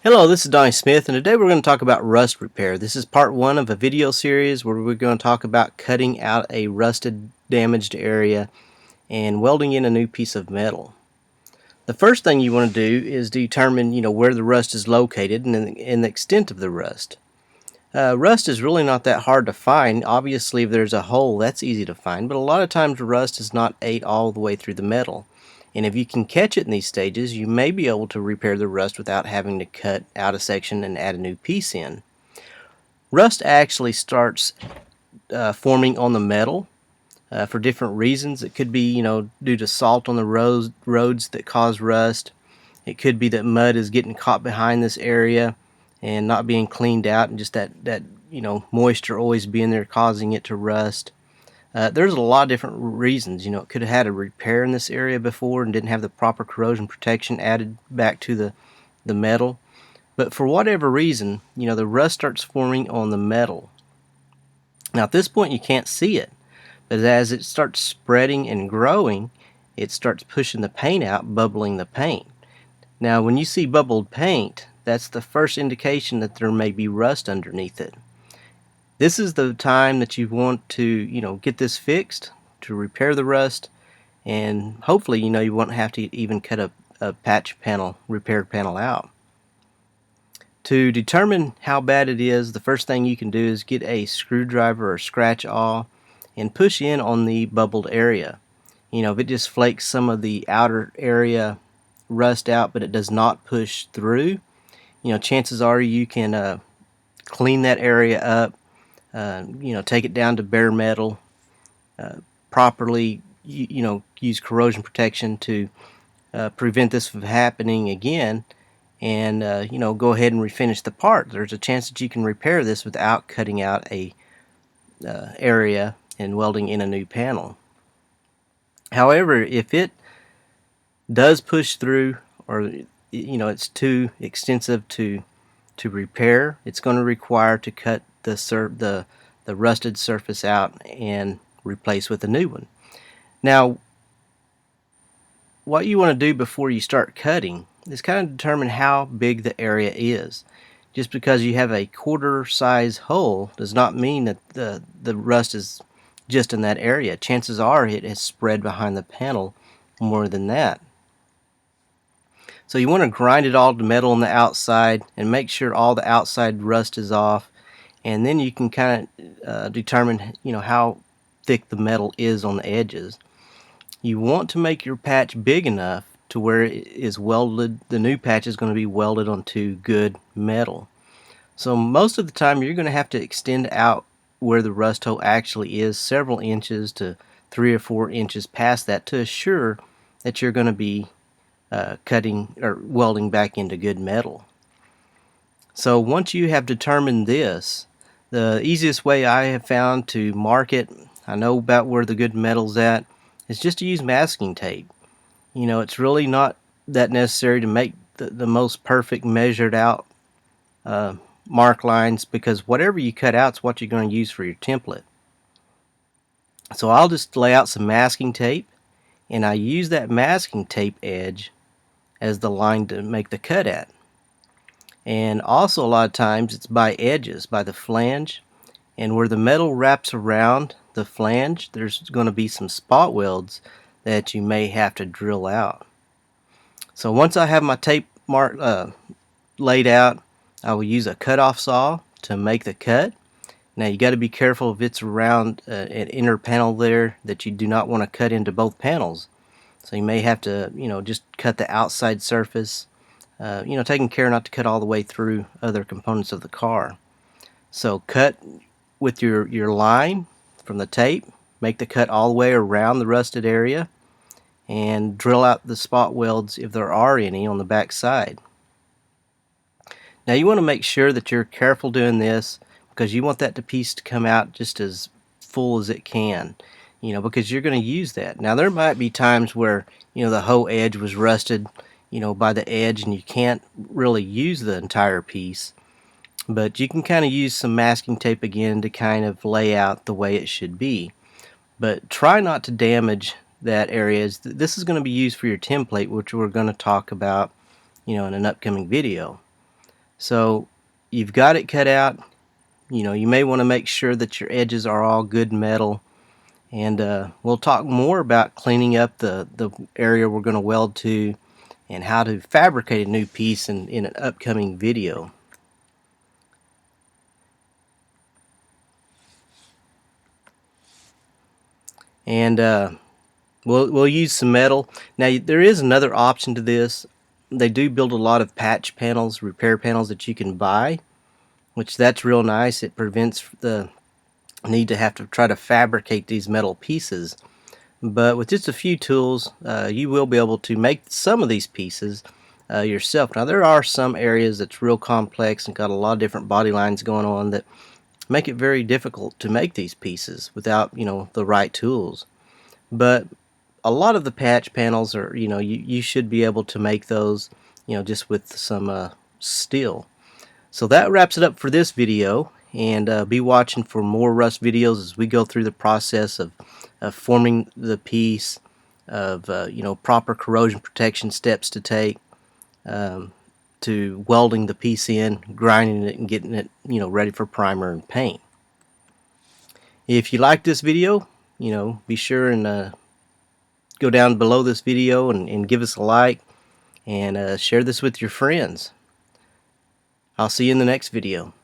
Hello, this is Donnie Smith, and today we're going to talk about rust repair. This is part one of a video series where we're going to talk about cutting out a rusted, damaged area and welding in a new piece of metal. The first thing you want to do is determine, where the rust is located and the extent of the rust. Rust is really not that hard to find. Obviously, if there's a hole, that's easy to find, but a lot of times rust is not ate all the way through the metal. And if you can catch it in these stages, you may be able to repair the rust without having to cut out a section and add a new piece in. Rust actually starts forming on the metal for different reasons. It could be, due to salt on the roads that cause rust. It could be that mud is getting caught behind this area and not being cleaned out, and just that moisture always being there causing it to rust. There's a lot of different reasons. It could have had a repair in this area before and didn't have the proper corrosion protection added back to the metal. But for whatever reason, the rust starts forming on the metal. Now at this point you can't see it, but as it starts spreading and growing, it starts pushing the paint out, bubbling the paint. Now when you see bubbled paint, that's the first indication that there may be rust underneath it. This is the time that you want to, get this fixed, to repair the rust, and hopefully, you won't have to even cut a patch panel, repaired panel out. To determine how bad it is, the first thing you can do is get a screwdriver or scratch awl and push in on the bubbled area. If it just flakes some of the outer area rust out, but it does not push through, chances are you can clean that area up. Take it down to bare metal, properly, use corrosion protection to prevent this from happening again, and go ahead and refinish the part. There's a chance that you can repair this without cutting out a area and welding in a new panel. However, if it does push through, or it's too extensive to repair, it's going to require to cut the rusted surface out and replace with a new one. Now, what you want to do before you start cutting is kind of determine how big the area is. Just because you have a quarter size hole does not mean that the rust is just in that area. Chances are it has spread behind the panel more than that. So you want to grind it all to metal on the outside and make sure all the outside rust is off, and then you can kind of determine how thick the metal is on the edges. You want to make your patch big enough to where it is welded. The new patch is going to be welded onto good metal. So most of the time you're going to have to extend out where the rust hole actually is several inches to 3 or 4 inches past that to assure that you're going to be cutting or welding back into good metal. So once you have determined this, the easiest way I have found to mark it, I know about where the good metal's at, is just to use masking tape. It's really not that necessary to make the most perfect measured out mark lines, because whatever you cut out is what you're going to use for your template. So I'll just lay out some masking tape, and I use that masking tape edge as the line to make the cut at. And also a lot of times it's by edges, by the flange, and where the metal wraps around the flange, there's going to be some spot welds that you may have to drill out. So once I have my tape laid out, I will use a cutoff saw to make the cut. Now you got to be careful if it's around an inner panel there that you do not want to cut into both panels. So you may have to, just cut the outside surface, taking care not to cut all the way through other components of the car. So cut with your line from the tape, make the cut all the way around the rusted area, and drill out the spot welds if there are any on the back side. Now you want to make sure that you're careful doing this, because you want that piece to come out just as full as it can, because you're going to use that. Now there might be times where the whole edge was rusted by the edge and you can't really use the entire piece, but you can kind of use some masking tape again to kind of lay out the way it should be. But try not to damage that area. This is going to be used for your template, which we're going to talk about in an upcoming video. So you've got it cut out. You may want to make sure that your edges are all good metal. And we'll talk more about cleaning up the area we're going to weld to and how to fabricate a new piece in an upcoming video. And we'll use some metal. Now there is another option to this. They do build a lot of patch panels, repair panels that you can buy, which that's real nice. It prevents the need to have to try to fabricate these metal pieces. But with just a few tools, you will be able to make some of these pieces yourself. Now there are some areas that's real complex and got a lot of different body lines going on that make it very difficult to make these pieces without the right tools. But a lot of the patch panels are, you should be able to make those, just with some steel. So that wraps it up for this video, and be watching for more rust videos as we go through the process of forming the piece, of proper corrosion protection steps to take, to welding the piece in, grinding it, and getting it ready for primer and paint. If you like this video, be sure and go down below this video and give us a like, and share this with your friends. I'll see you in the next video.